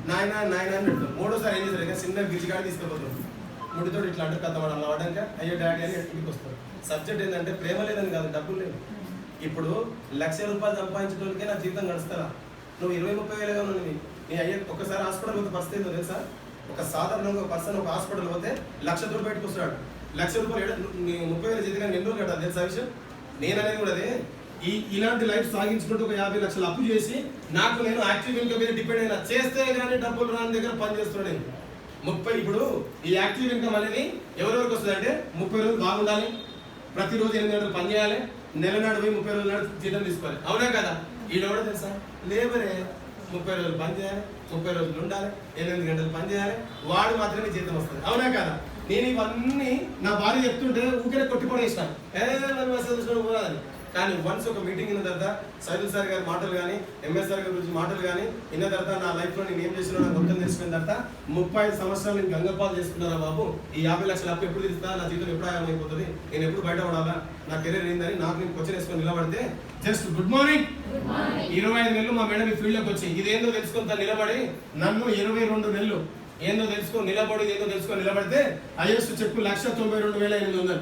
నాయన నాయన అని పెడతారు. 3వ సారి ఏం చేస్తారు? చిన్న గిరిజిగాడి తీసుకుపోతారు, ముడితో ఇట్లా అంటారు కథ వాడు అలా అవడానికి అయ్యో డాడీ అని ఇంటికి వస్తారు. సబ్జెక్ట్ ఏంటంటే ప్రేమ లేదని కాదు, డబ్బులు లేదు. ఇప్పుడు 1,00,000 రూపాయలు సంపాదించడానికే నా జీవితం గడుస్తారా? నువ్వు 20-30 వేలుగా ఉన్నది నీ అయ్యే ఒక్కసారి హాస్పిటల్ పోతే పరిస్థితి ఏందో తెలుసా? ఒక సాధారణంగా ఒక పర్సన్ ఒక హాస్పిటల్ పోతే 1,00,000 బయటకు వస్తాడు. 1,00,000 రూపాయలు 30,000 జీతం ఎన్ని రోజులు కట్టాలి తెలుసా విషయం? నేను అనేది కూడా అదే. ఇలాంటి లైఫ్ సాగించుకుంటూ ఒక 50 లక్షలు అప్పు చేసి నాకు నేను యాక్టివ్ ఇన్కమ్ మీద డిపెండ్ అయినా, చేస్తే కానీ డబ్బులు రాని దగ్గర పని చేస్తున్నాను నేను. 30 ఇప్పుడు ఈ యాక్టివ్ ఇన్కమ్ అనేది ఎవరెవరికి వస్తుంది అంటే 30 రోజులు బాగుండాలి, ప్రతిరోజు 8 గంటలు పని చేయాలి, నెల నాడు పోయి 30 రోజుల నాడు జీతం తీసుకోవాలి. అవునా కదా? ఈడెవడో తెలుసా? లేబరే. 30 రోజులు పని చేయాలి, 30 రోజులు ఉండాలి, 8 గంటలు పని చేయాలి, వాడు మాత్రమే జీతం వస్తుంది. అవునా కదా? నేను ఇవన్నీ నా భార్య చెప్తుంటే ఊరికే కొట్టిపడేసినాను, అని. కానీ వన్స్ ఒక మీటింగ్ అయిన తర్వాత సైదుల్ సార్ గారి మాటలు కానీ ఎంఎస్ సార్ గారి గురించి మాటలు కానీ విన్న తర్వాత నా లైఫ్లో నేను ఏం చేసినా నాకు మొత్తం తెలుసుకున్న తర్వాత 35 సంవత్సరాలు నేను గంగపాలు చేసుకున్నారా బాబు, ఈ 50 లక్షలు అప్పు ఎప్పుడు తీస్తా, నా జీవితం ఎప్పుడు ఆగమైపోతుంది, నేను ఎప్పుడు బయటపడాలా, నా కెరీర్ ఏందని నాకు నేను క్వశ్చన్ వేసుకొని నిలబడితే జస్ట్ గుడ్ మార్నింగ్ 25 నెలలు మా మేడం ఈ ఫీల్డ్లోకి వచ్చి ఇదేందో తెలుసుకొని నిలబడి నన్ను 22 నెలలు ఏందో తెలుసుకొని నిలబడి ఏందో తెలుసుకొని నిలబడితే ఐఎస్ చెక్కు 1,92,800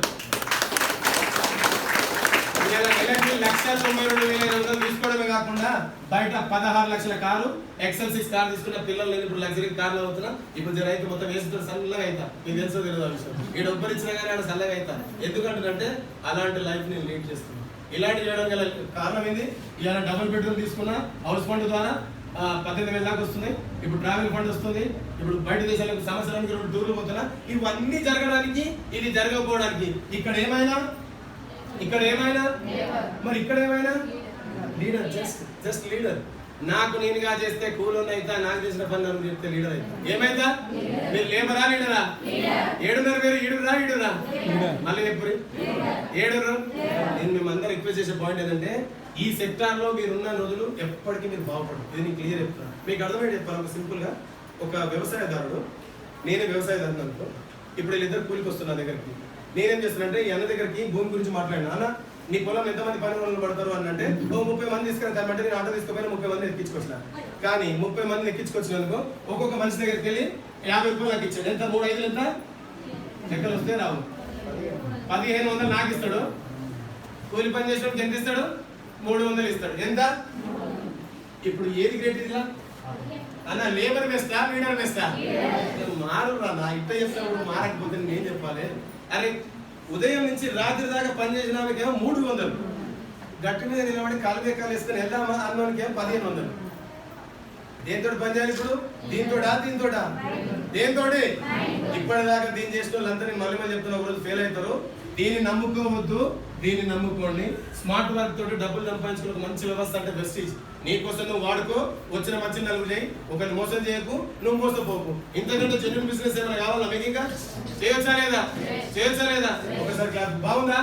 1,92,800 తీసుకోవడమే కాకుండా బయట 16 లక్షల కారు XL6 కార్ తీసుకున్న పిల్లలు నేను ఇప్పుడు లగ్జరీ కార్లు అవుతున్నా. ఇప్పుడు రైతు మొత్తం వేసుకుంటే సల్లగా అవుతా, మీకు తెలుసో తెలియదు ఆ విషయం. ఈడ ఒబ్బరిచ్చినా కానీ ఆడ సల్లగా అవుతా. ఎందుకంటే అలాంటి లైఫ్ నేను లీడ్ చేస్తున్నాను. ఇలాంటి చేయడం గల కారణం ఏంది? ఇలా డబుల్ బెడ్రూమ్ తీసుకున్నా, హౌస్ ఫండ్ ద్వారా 18,000 దాకా వస్తుంది. ఇప్పుడు ట్రావెల్ ఫండ్ వస్తుంది. ఇప్పుడు బయట దేశాలకు సంవత్సరానికి 2 టూర్లు పోతున్నా. ఇవన్నీ జరగడానికి, ఇది జరగకపోవడానికి ఇక్కడ ఏమైనా మరి ఇక్కడ ఏమైనా లీడర్, జస్ట్ లీడర్. నాకు నేనుగా చేస్తే కూలోని అవుతా, నాకు చేసిన పని నన్ను చెప్తే లీడర్ అవుతా. ఏమైతా? మీరు లేబరా లీడరా? 7:30 పేరు ఈడురా మళ్ళీ ఎప్పుడు 7. నేను మేమందరూ రిక్వెస్ట్ చేసే పాయింట్ ఏంటంటే ఈ సెక్టార్లో మీరున్న రోజులు ఎప్పటికీ మీరు బాగుపడరు. ఇది నేను క్లియర్ చెప్తాను, మీకు అర్థమయ్యే చెప్పాను. ఒక సింపుల్గా ఒక వ్యవసాయదారుడు, నేనే వ్యవసాయదారుడు అనుకో. ఇప్పుడు వీళ్ళిద్దరు కూలికి వస్తున్నా దగ్గరికి. నేనేం చేస్తానంటే ఈ అన్న దగ్గరికి భూమి గురించి మాట్లాడినా, అన్న నీ పొలం ఎంతమంది పని వాళ్ళు పడతారు అని అంటే 30 మంది తీసుకుని కాబట్టి నేను ఆటో తీసుకుపోయినా 30 మంది ఎక్కించుకొచ్చిన. కానీ 30 మందిని ఎక్కించుకొచ్చినందుకు ఒక్కొక్క మనిషి దగ్గరికి వెళ్ళి 50 రూపాయలు నాకు ఇచ్చాడు. ఎంత? 3 5 ఎంత లెక్కలు వస్తే రావు. 1,500 నాకు ఇస్తాడు. కూలి పని చేసినప్పుడు ఎంత ఇస్తాడు? 300 ఇస్తాడు. ఎంత? ఇప్పుడు ఏది గ్రేట్ ఇదిలా అన్న? లేబర్ వేస్తా, లీడర్ వేస్తా? మారురా నా ఇట్ట చేసినప్పుడు మారకపోతే నేను చెప్పాలి. అరే ఉదయం నుంచి రాత్రి దాకా పనిచేసిన ఆమెకేమో 300, గట్టి మీద నిలబడి కాలు వేసుకొని వెళ్దామా అన్నోనికేమో 1,500. దేంతో పని చేయాలి ఇప్పుడు? దేంతో ఇప్పటిదాకా దీన్ని చేసిన వాళ్ళంతా నేను మళ్ళీ చెప్తున్నా, ఒక రోజు ఫెయిల్ అవుతారు. దీన్ని నమ్ముకోవద్దు, దీన్ని నమ్ముకోండి. స్మార్ట్ వర్క్ తోటి డబ్బులు సంపాదించుకునే ఒక మంచి వ్యవస్థ అంటే వెస్టీజ్. నీకోసం నువ్వు వాడుకో, వచ్చిన మంచి నలుగురు చేయి, ఒకరిని మోసం చేయకు, నువ్వు మోసపోకు. ఇంతకంటే జెన్యూన్ బిజినెస్ ఏమైనా కావాలా మీకు? ఇంకా చేయొచ్చా లేదా? ఒకసారి క్లాస్ బాగుందా?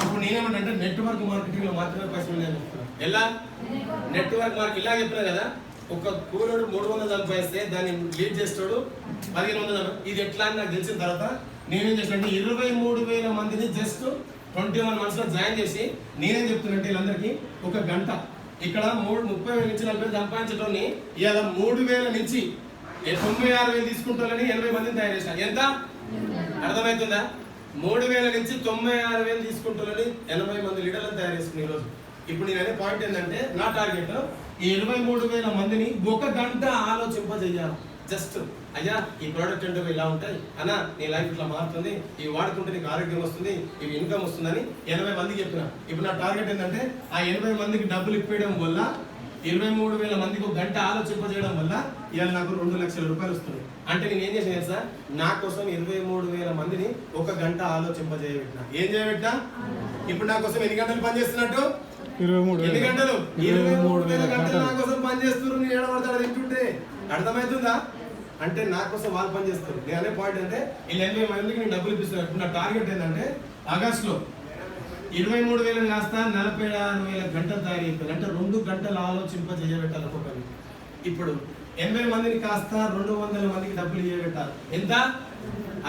ఇప్పుడు నేనేమంటే నెట్వర్క్ మార్కెటింగ్ లో మాత్రమే పైసలు నేను ఎలా నెట్వర్క్ మార్కెట్ ఇలా చెప్పినా కదా. ఒక కూలోడు 300 సంపాదిస్తే దాన్ని లీడ్ చేస్తాడు 1,500. ఇది ఎట్లా అని నాకు తెలిసిన తర్వాత నేనేం చేసినట్టు 23,000 మందిని జస్ట్ 21 మంత్స్ లో జాయిన్ చేసి నేనేం చెప్తున్నట్టు వీళ్ళందరికీ ఒక గంట ఇక్కడ 30,000 నుంచి 40,000 సంపాదించడాన్ని ఇవాళ 3,000 నుంచి 96,000 తీసుకుంటారని 80 మందిని తయారు చేశాను. ఎంత? అర్థమవుతుందా? 3,000 నుంచి 96,000 తీసుకుంటున్నది 80 మంది లీడర్లను తయారు చేసుకుని ఈరోజు. ఇప్పుడు నేను అనే పాయింట్ ఏంటంటే నా టార్గెట్ ఈ 23,000 మందిని 1 గంట ఆలోచింపజేయాలి. జస్ట్ అయ్యా ఈ ప్రోడక్ట్ అంటే ఇలా ఉంటాయి అన్న, నీ లైఫ్ ఇట్లా మారుతుంది, ఇవి వాడుకుంటే నీకు ఆరోగ్యం వస్తుంది, ఇవి ఇన్కమ్ వస్తుందని 80 మందికి చెప్పిన. ఇప్పుడు నా టార్గెట్ ఏంటంటే ఆ 80 మందికి డబ్బులు ఇప్పించడం వల్ల 23,000 మందికి 1 గంట ఆలోచింపజేయడం వల్ల ఇవాళ నాకు 2 లక్షల రూపాయలు వస్తుంది. అంటే నేను ఏం చేసిన సార్, నా కోసం 23,000 మందిని 1 గంట ఆలోచింపజేయబెట్టిన. ఏం చేయబెట్టినా? ఇప్పుడు నా కోసం ఎన్ని గంటలు పనిచేస్తున్నట్టు? 23 ఎన్ని గంటలు? 23,000 గంటలు నా కోసం పనిచేస్తున్నారు. నేను ఏడబడతాడు తింటుంటే అర్థమవుతుందా? అంటే నా కోసం వాళ్ళు పనిచేస్తారు. నేను అనే పాయింట్ అంటే ఈ 80 మందికి నేను డబ్బులు ఇప్పిస్తున్నాను. ఇప్పుడు నా టార్గెట్ ఏంటంటే ఆగస్టులో 23,000 కాస్త 46,000 గంటలు తయారు అయిపోయింది. అంటే 2 గంటలు ఆలోచింపజేయబెట్టాలి ఒక్కొక్కరు. ఇప్పుడు 80 మందిని కాస్త 200 మందికి డబ్బులు ఇవ్వబెట్టాలి. ఎంత?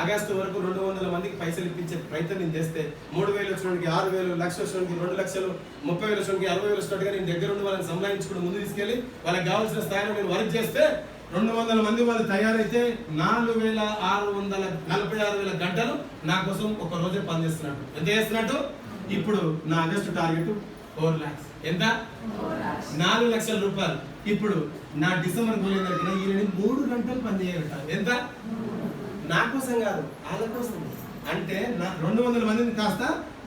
ఆగస్టు వరకు 200 మందికి పైసలు ఇప్పించే ప్రయత్నం నేను చేస్తే 3,000 వచ్చినోడికి 6,000, లక్ష వచ్చినోడికి 2 లక్షలు, 30,000 వచ్చినోడికి 60,000 వచ్చినట్టుగా నేను దగ్గర ఉండి వాళ్ళని సంపాదించుకుని ముందు తీసుకెళ్ళి వాళ్ళకి కావాల్సిన స్థాయిలో నేను వర్క్ చేస్తే 200 మంది వాళ్ళు తయారైతే 4,646,000 గంటలు నా కోసం ఒక రోజే పనిచేస్తున్నట్టు. ఎంత చేస్తున్నట్టు? ఇప్పుడు నా ఆగస్టు టార్గెట్ 4 lakhs. ఎంత? 4 లక్షల రూపాయలు. ఇప్పుడు నా డిసెంబర్ గోల్ ఏంటంటే ఈయన 3 గంటలు పని చేయబెట్టాలి. ఎంత? నా కోసం కాదు, వాళ్ళ కోసం. అంటే నా 200 మందిని కాస్త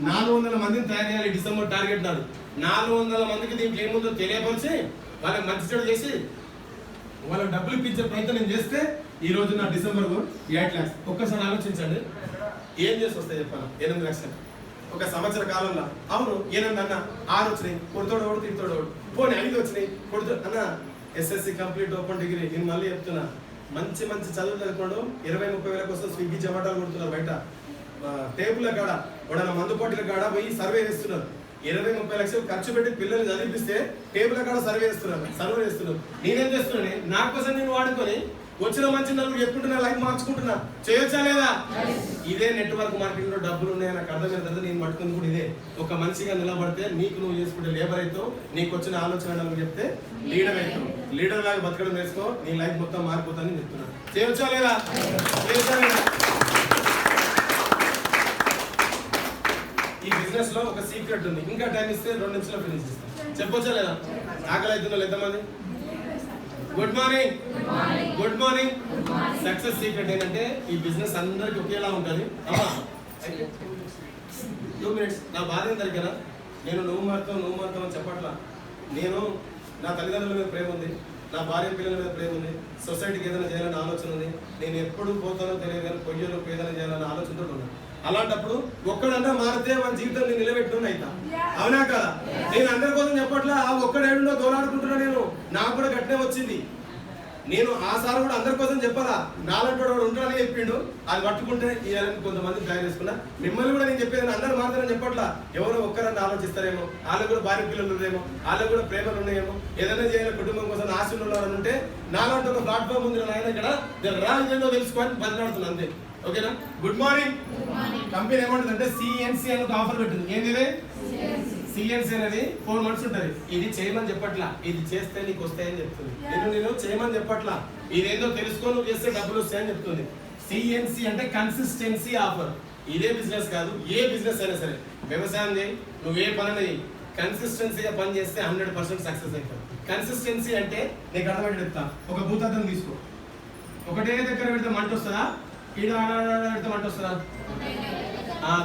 400 మందిని తయారు చేయాలి. డిసెంబర్ టార్గెట్ నాడు 400 మందికి దీంట్లో ఏముందో తెలియపరిచి వాళ్ళకి మంచి చెడు చేసి వాళ్ళకి డబ్బులు ఇప్పించే ప్రయత్నం నేను చేస్తే ఈ రోజు నా డిసెంబర్ 8 lakhs. ఒక్కసారి ఆలోచించండి, ఏం చేసి వస్తాయి చెప్పాను? 8 లక్షలు ఒక సంవత్సర కాలంలో. అవును 8 అన్న 6 వచ్చినాయి, కొడుతోడు తిడుతోడు, పోనీ 5 వచ్చినాయి కొడుతూ అన్న. SSC complete open degree. నేను మళ్ళీ చెప్తున్నా, మంచి మంచి చదువులు చదువుకోండు 20-30 వేల కోసం స్విగ్గీ జొమాటోలు కొడుతున్నారు బయట. టేబుల్ కాడ వాడన్న మందు పోటీల కాడ పోయి సర్వే చేస్తున్నారు. 20-30 లక్షలు ఖర్చు పెట్టి పిల్లల్ని చదివిస్తే టేబుల్ కాడ సర్వే చేస్తున్నారు. నేనేం చేస్తున్నాను? నా కోసం నేను వాడుకొని వచ్చిన మంచి నలుగురు చెప్పుకుంటున్నా, లైఫ్ మార్చుకుంటున్నా. చేయొచ్చా లేదా? ఇదే నెట్వర్క్ మార్కెటింగ్ లో డబ్బులు ఉన్నాయి నాకు అర్థమైన తర్వాత నేను పట్టుకుంది కూడా ఇదే. ఒక మనిషిగా నిలబడితే నీకు నువ్వు చేసుకుంటే లేబర్ అవుతావు, నీకు వచ్చిన ఆలోచన చెప్తే లీడర్ అవుతావు. లీడర్ లాగా బతకడం నేర్చుకో, నీ లైఫ్ మొత్తం మారిపోతానని చెప్తున్నా. చేయొచ్చా లేదా? ఈ బిజినెస్ లో ఒక సీక్రెట్ ఉంది. ఇంకా టైం ఇస్తే 2 నిమిషాలు ఫినిష్ చేస్తాను. చెప్పొచ్చా లేదా? ఆకలి అవుతుందో ఎంతమంది? Good morning. Good morning. Success secret ఏంటంటే ఈ బిజినెస్ అందరికి ఒకేలా ఉంటుంది. 2 minutes. నా బాధ ఏం దగ్గర నేను నువ్వు మారుతావు అని చెప్పట్లా. నేను నా తల్లిదండ్రుల మీద ప్రేమ ఉంది, నా భార్య పిల్లల మీద ప్రేమ ఉంది, సొసైటీకి ఏదైనా చేయాలని ఆలోచన ఉంది. నేను ఎప్పుడు పోతానో తెలియదు కానీ పొయ్యలో ఏదైనా చేయాలని ఆలోచనతో ఉన్నాను. అలాంటప్పుడు ఒక్కడన్నా మారితే మన జీవితాన్ని నిలబెట్టుకుని అవుతా. అవునా కదా? నేను అందరి కోసం చెప్పట్లా, ఆ ఒక్కడేడుండో దోలాడుకుంటున్నా. నేను నాకు కూడా గట్టినే వచ్చింది. నేను ఆ సార్ కూడా అందరి కోసం చెప్పాలా, నాలంటి వాడు ఉంటాడని చెప్పిండు. అది పట్టుకుంటే ఇవ్వాలని కొంతమంది తయారు చేసుకున్నా. మిమ్మల్ని కూడా నేను చెప్పేది అందరూ మాత్రమే చెప్పట్లా. ఎవరో ఒక్కరన్నా ఆలోచిస్తారేమో, వాళ్ళకు కూడా భార్య పిల్లలు ఉన్నారేమో, వాళ్ళకు కూడా ప్రేమలు ఉన్నాయేమో, ఏదైనా చేయాలి కుటుంబం కోసం ఆశలు ఉన్నారని ఉంటే నాలంటే ఒక ప్లాట్ఫామ్ ఉంది ఆయన ఇక్కడ రా ఇదేందో తెలుసుకొని బదిలాడుతున్నా అంతే. ఓకేనా? Good morning. కంపెనీ ఏమంటుందంటే సిఎన్సి అని ఒక ఆఫర్ పెట్టింది. ఏంది? సిఎన్సి అనేది 4 months ఉంటుంది. ఇది చేయమని చెప్పట్లా, ఇది చేస్తే నీకు వస్తాయని చెప్తుంది. నేను చేయమని చెప్పట్లా, ఇదేందో తెలుసుకో, నువ్వు చేస్తే డబ్బులు వస్తాయని చెప్తుంది. సిఎన్సి అంటే కన్సిస్టెన్సీ ఆఫర్. ఇదే బిజినెస్ కాదు, ఏ బిజినెస్ అయినా సరే, వ్యవసాయం చేయి, నువ్వు ఏ పని కన్సిస్టెన్సీగా పని చేస్తే 100% సక్సెస్ అవుతావు. కన్సిస్టెన్సీ అంటే నీకు అర్థమయ్యేది చెప్తా. ఒక భూతార్థం తీసుకో, ఒకటే దగ్గర పెడితే మంట వస్తుందా? ఈడ పెడితే మంట వస్తుందా?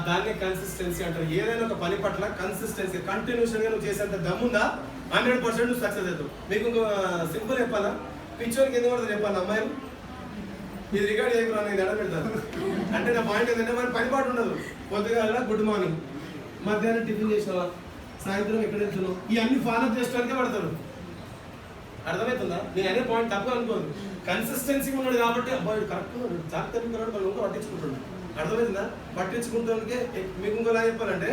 దాన్ని కన్సిస్టెన్సీ అంటారు. ఏదైనా ఒక పని పట్ల కన్సిస్టెన్సీ, కంటిన్యూషన్ గా నువ్వు చేసేంత దమ్ముందా 100% నువ్వు సక్సెస్ అవుతావు. మీకు ఇంకో సింపుల్ చెప్పాలా? పిక్చర్కి ఎందుకు పడుతుంది చెప్పాలి? అమ్మాయిలు ఇది రికార్డ్ చేయకురా, నేను ఎడ పెడతాను. అంటే నా పాయింట్ ఏంటంటే మన పని పాటు ఉండదు. పొద్దుగాల గుడ్ మార్నింగ్, మధ్యాహ్నం టిఫిన్ చేసినావా, సాయంత్రం ఎక్కడ వెళ్తున్నావు, ఇవన్నీ ఫాలో చేసుకోవడానికే పడతారు. అర్థమవుతుందా? నేను అనే పాయింట్ తప్పు అనుకోదు. కన్సిస్టెన్సీ ఉన్నాడు కాబట్టి అబ్బాయి కరెక్ట్ జాగ్రత్త వాళ్ళు ఇంకా పట్టించుకుంటున్నాడు. అర్థమవుతుందా? పట్టించుకుంటానికే. మీకు ఇంకోలా చెప్పాలంటే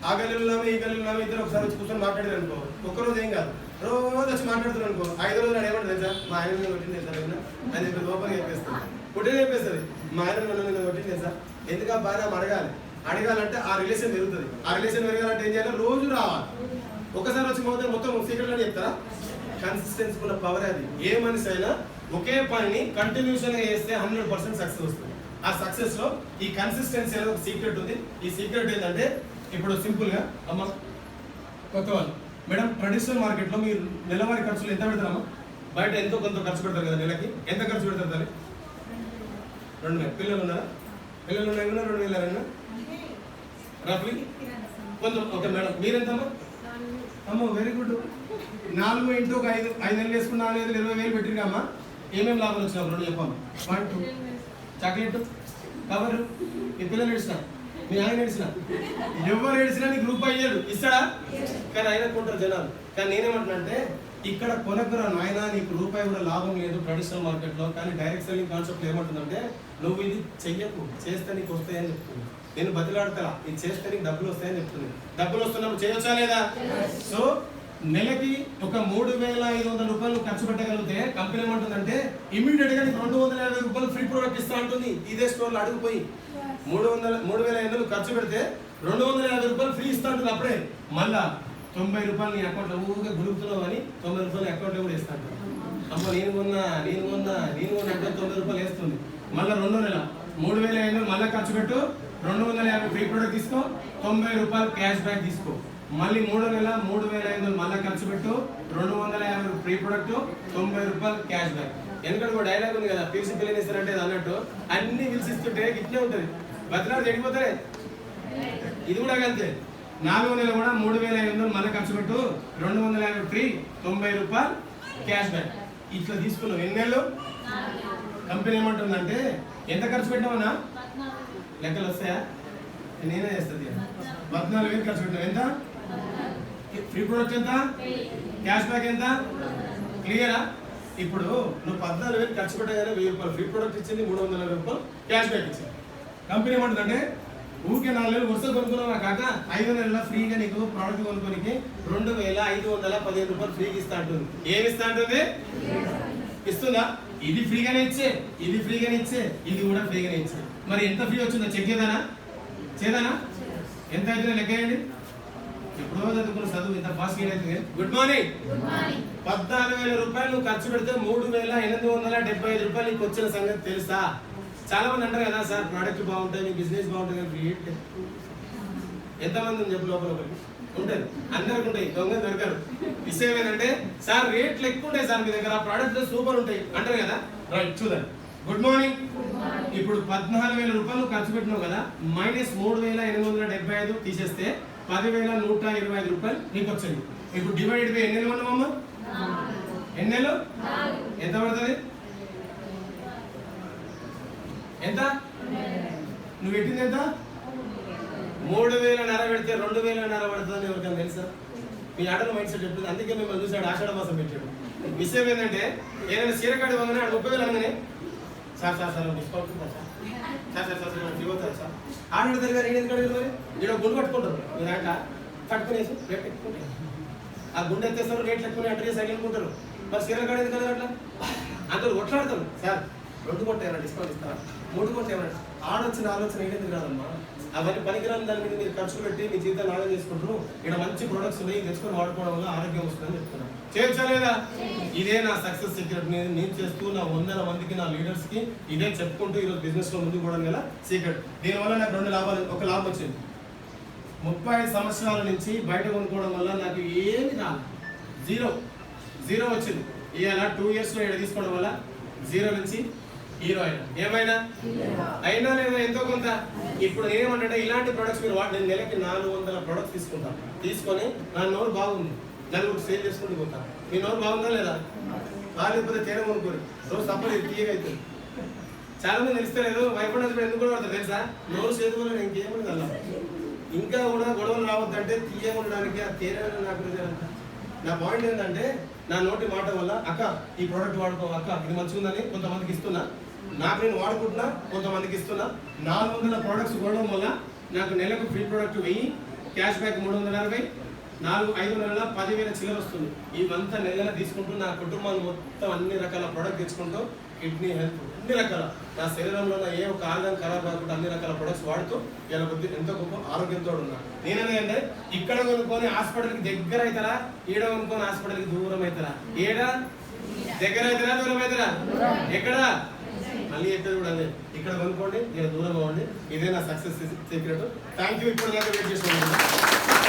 ఆ గల్లీలోనే ఈ గల్లీలోనే ఇద్దరు ఒకసారి వచ్చి కూర్చొని మాట్లాడారు అనుకో, ఒక్కరోజు ఏం కాదు, రోజు వచ్చి మాట్లాడుతున్నారు అనుకో, 5వ రోజు ఏమంటుంది తెలుసా? మా ఆయన మీద కొట్టింది తెలుసా అని చెప్పి లోపలికి చెప్పేస్తుంది. పుట్టిన చెప్పేస్తుంది, మా ఆయన మీద కొట్టింది తెలుసా? ఎందుకు బాగా అడగాలంటే ఆ రిలేషన్ పెరుగుతుంది. ఆ రిలేషన్ పెరగాలంటే ఏం చేయాలి? రోజు రావాలి. ఒకసారి వచ్చి మొత్తం సీక్రెట్ అని చెప్తారా? కన్సిస్టెన్సీ ఉన్న పవర్ అది. ఏ మనిషి అయినా ఒకే పనిని కంటిన్యూషన్ గా చేస్తే 100% సక్సెస్ వస్తుంది. ఆ సక్సెస్ లో ఈ కన్సిస్టెన్సీ అనేది ఒక సీక్రెట్ ఉంది. ఈ సీక్రెట్ ఏంటంటే ఇప్పుడు సింపుల్ గా అమ్మ కొత్త వాళ్ళు మేడం ట్రెడిషనల్ మార్కెట్ లో మీరు నెలవారీ ఖర్చులు ఎంత పెడతారమ్మా? బయట ఎంతో కొంత ఖర్చు పెడతారు కదా, నెలకి ఎంత ఖర్చు పెడతారు తల్లి? 2,000. పిల్లలు ఉన్నారా? పిల్లలు ఉన్నాయి కదా, 2,000 రఫ్లీ కొంచెం. ఓకే మేడం మీరెంతమ్మా? అమ్మో వెరీ గుడ్. 4 ఇంటూ 5 నెలలు వేసుకున్న 20,000 పెట్టిరుగా అమ్మా. ఏమేమి లాభాలు వచ్చినా రెండు చెప్పమ్మా. 1 2 చాక్లెట్ కవర్. ఈ పిల్లలు ఏడిసిన, మీ ఆయన ఏడిసిన, ఎవరు ఏడిసినా నీకు రూపాయి ఇయ్యడు, ఇస్తాడా? కానీ ఆయన కొంటారు జనాలు. కానీ నేనేమంటున్నా అంటే ఇక్కడ కొనకురా నాయన, నీకు రూపాయి కూడా లాభం లేదు ట్రెడిషనల్ మార్కెట్ లో. కానీ డైరెక్ట్ సెల్లింగ్ కాన్సెప్ట్ ఏమంటుందంటే నువ్వు ఇది చెయ్యకు, చేస్తే నీకు వస్తాయని చెప్తుంది. నేను బతిలాడతా, ఇది చేస్తే నీకు డబ్బులు వస్తాయని చెప్తుంది. డబ్బులు వస్తున్నప్పుడు చేయొచ్చా లేదా? సో నెలకి ఒక 3,500 రూపాయలు ఖర్చు పెట్టగలిగితే కంపెనీ ఏమంటుందంటే ఇమీడియట్ గా నీకు 250 రూపాయలు ఫ్రీ ప్రోడక్ట్ ఇస్తా ఉంటుంది. ఇదే స్టోర్ లో అడుగుపోయి 3,500 ఖర్చు పెడితే 250 రూపాయలు ఫ్రీ ఇస్తా ఉంటుంది. అప్పుడే మళ్ళా 90 రూపాయలు నీ అకౌంట్ లో ఊరికే గురుకుతున్నావు అని 90 రూపాయలు అకౌంట్ లో కూడా ఇస్తాను. అమ్మ నేను కొన్నా అంటే 90 రూపాయలు వేస్తుంది. మళ్ళీ 2వ నెల 3,500 మళ్ళీ ఖర్చు పెట్టు, 250 ఫ్రీ ప్రోడక్ట్ తీసుకో, 90 రూపాయలు క్యాష్ బ్యాక్ తీసుకో. మళ్ళీ 3వ నెల 3,500 మళ్ళీ ఖర్చు పెట్టు, 250 ఫ్రీ ప్రొడక్ట్, 90 రూపాయలు క్యాష్ బ్యాక్. ఎందుకంటే ఒక డైలాగ్ ఉంది కదా, పీసీ పిల్లని ఇస్తారంటే అన్నట్టు అన్ని పిలిచిస్తుంటే ఇట్లే ఉంటుంది, బతిలాడు చెడిపోతారే. ఇది కూడా అంతే. 4వ నెల కూడా 3,500 మళ్ళీ ఖర్చు పెట్టు, 250 ఫ్రీ, 90 రూపాయలు క్యాష్ బ్యాక్. ఇట్లా తీసుకున్నావు. ఎన్ని నెలలు? కంపెనీ ఏమంటుందంటే ఎంత ఖర్చు పెట్టామన్నా? లెక్కలు వస్తాయా? నేనే చేస్తుంది. 14,000 ఖర్చు పెట్టావు. ఎంత ఫ్రీ ప్రొడక్ట్, ఎంత క్యాష్ బ్యాక్, ఎంత క్లియరా? ఇప్పుడు నువ్వు 14,000 ఖర్చు పెట్టగానే 1,000 రూపాయలు ఫ్రీ ప్రొడక్ట్ ఇచ్చింది, 350 రూపాయలు క్యాష్ బ్యాక్ ఇచ్చింది. కంపెనీ ఏమంటుందంటే ఊరికే 4 నెలలు వరుస కొనుక్కున్నావా కాక 5వ నెలలో ఫ్రీగా నీకు ప్రోడక్ట్ కొనుక్కోనికి 2,515 రూపాయలు ఫ్రీగా ఇస్తా అంటుంది. ఏమి ఇస్తా అంటుంది? ఇస్తుందా? ఇది ఫ్రీగానే ఇచ్చే, ఇది ఫ్రీగానే ఇచ్చే, ఇది కూడా ఫ్రీగానే ఇచ్చే. మరి ఎంత ఫ్రీ వచ్చిందో చెక్ చేద్దానా? చేదానా? ఎంత అయితే లెక్క వేయండి. ఎప్పుడో చదువుకున్న చదువు ఇంత ఫాస్ట్ అయితే. Good morning. 14,000 రూపాయలు నువ్వు ఖర్చు పెడితే 3,875 రూపాయలు నీకు వచ్చిన సంగతి తెలుసా? చాలా మంది అంటారు కదా సార్ ప్రోడక్ట్ బాగుంటాయి, మీ బిజినెస్ బాగుంటుంది, రేట్ ఎంతమంది చెప్పు లోపల ఉంటుంది, అందరికి ఉంటాయి, దొంగ దొరకరు. విషయం ఏంటంటే సార్ రేట్లు ఎక్కువ ఉంటాయి సార్ మీ దగ్గర, ప్రోడక్ట్ సూపర్ ఉంటాయి అంటారు కదా. రైట్, చూడండి. Good morning. ఇప్పుడు 14,000 రూపాయలు ఖర్చు పెట్టినావు కదా, మైనస్ 3,875 తీసేస్తే 10,125 రూపాయలు నీకు వచ్చింది. ఇప్పుడు డివైడెడ్ బై ఎన్ని నెలలు ఉన్నామమ్మా? ఎన్ని నెలలు? ఎంత పడుతుంది? ఎంత నువ్వు పెట్టింది? ఎంత? 3,500 పెడితే 2,500 పడుతుందని ఎవరికైనా తెలుసా? మీ ఆటల మైండ్ సెట్ చెప్తుంది. అందుకే మిమ్మల్ని చూసాడు ఆషాఢ మాసం పెట్టాడు. విషయం ఏంటంటే ఏదైనా చీరకాడి వంగనే 30,000 అనగానే సార్ డిస్కౌంట్ ఉందా సార్ ఇవ్వతారు సార్ ఆడతారు గారు. ఎందుకు అడిగారు? మరి ఇక్కడ గుండు పట్టుకుంటారు, మీరు ఆట పట్టుకునేసి రేట్ ఎక్కుంటాయి, ఆ గుండె ఎత్తేస్తారు, రేట్లు ఎక్కువ అడ్రస్ అనుకుంటారు. మరి చీరకాడి ఎందుకు కదా అట్లా అందరూ కొట్లాడతారు. సార్ 2 కొంటే ఏమైనా డిస్కౌంట్ ఇస్తారా, 3 కొంటే ఏమైనా? ఆడొచ్చిన ఆలోచన ఏంటందుకు కాదమ్మా, అవన్నీ పనికిరాని దాని మీద మీరు ఖర్చు పెట్టి మీ జీవితాన్ని ఆదా చేసుకుంటారు. ఇక్కడ మంచి ప్రొడక్ట్స్ ఉన్నాయి, తెచ్చుకొని వాడుకోవడం వల్ల ఆరోగ్యం వస్తుందని చెప్తున్నాను. చేయొచ్చా లేదా? ఇదే నా సక్సెస్ సీక్రెట్. నేను చేస్తూ నా 100 మందికి, నా లీడర్స్ కి ఇదే చెప్పుకుంటూ ఈరోజు బిజినెస్ లో ముందుకు పోవడం గల సీక్రెట్. దీనివల్ల నాకు 2 లాభాలు. ఒక లాభం వచ్చింది, 35 సంవత్సరాల నుంచి బయట కొనుక్కోవడం వల్ల నాకు ఏమి రాదు, జీరో వచ్చింది. ఇవాళ 2 years లో ఇక్కడ తీసుకోవడం వల్ల 0 నుంచి హీరో ఏమైనా అయినా లేదా ఎంతో కొంత. ఇప్పుడు నేనేమంటే ఇలాంటి ప్రొడక్ట్స్ మీరు వాటి, నేను నెలకి 400 ప్రొడక్ట్స్ తీసుకుంటాను. తీసుకొని నా నోరు బాగుంది, నలుగురు సేల్ చేసుకుంటూ పోతాను. మీ నోరు బాగుందా లేదా? బాగాలేకపోతే తేడా కొనుక్కోరు, రోజు తప్పదు తీయగా అవుతుంది. చాలా మంది తెలుస్తలేదు, వైఫ్ అండ్ హస్బెండ్ ఎందుకు కూడా పడతారు తెలుసా? నోరు చేతుల్లో ఇంకేమని అలా ఇంకా కూడా గొడవలు రావద్దంటే తీయగా ఉండడానికి ఆ తేడా నాకు. నా పాయింట్ ఏంటంటే నా నోటి మాట వల్ల అక్క ఈ ప్రోడక్ట్ వాడుకో, అక్క ఇది మంచిగా ఉందని కొంతమందికి ఇస్తున్నా, నాకు నేను వాడుకుంటున్నా, కొంతమందికి ఇస్తున్నా. 400 ప్రోడక్ట్స్ కొనడం వల్ల నాకు నెలకు ఫ్రీ ప్రోడక్ట్ 1000, క్యాష్ బ్యాక్ 360, 5 నెలల 10,000 చిల్లర వస్తుంది. ఇవంతా నెల తీసుకుంటూ నా కుటుంబాన్ని మొత్తం అన్ని రకాల ప్రోడక్ట్ తెచ్చుకుంటూ, కిడ్నీ హెల్త్ అన్ని రకాల నా శరీరంలో ఏ ఒక ఆర్గన్ ఖరాబ్ కాకుండా అన్ని రకాల ప్రొడక్ట్స్ వాడుతూ ఇలా కొద్ది ఎంతో గొప్ప ఆరోగ్యంతో ఉన్నాను. నేనేంటే ఇక్కడ కొనుక్కొని హాస్పిటల్కి దగ్గర అవుతారా, ఈడ కొనుక్కొని హాస్పిటల్కి దూరం అవుతారా? ఏడా దగ్గర అవుతారా, దూరం అవుతారా? ఎక్కడ మళ్ళీ చెప్పేది కూడా అదే, ఇక్కడ కొనుక్కోండి, ఇక్కడ దూరం అవ్వండి. ఇదే నా సక్సెస్ సీక్రెట్. Thank you. ఇప్పుడు దాకా వెయిట్ చేసుకోండి.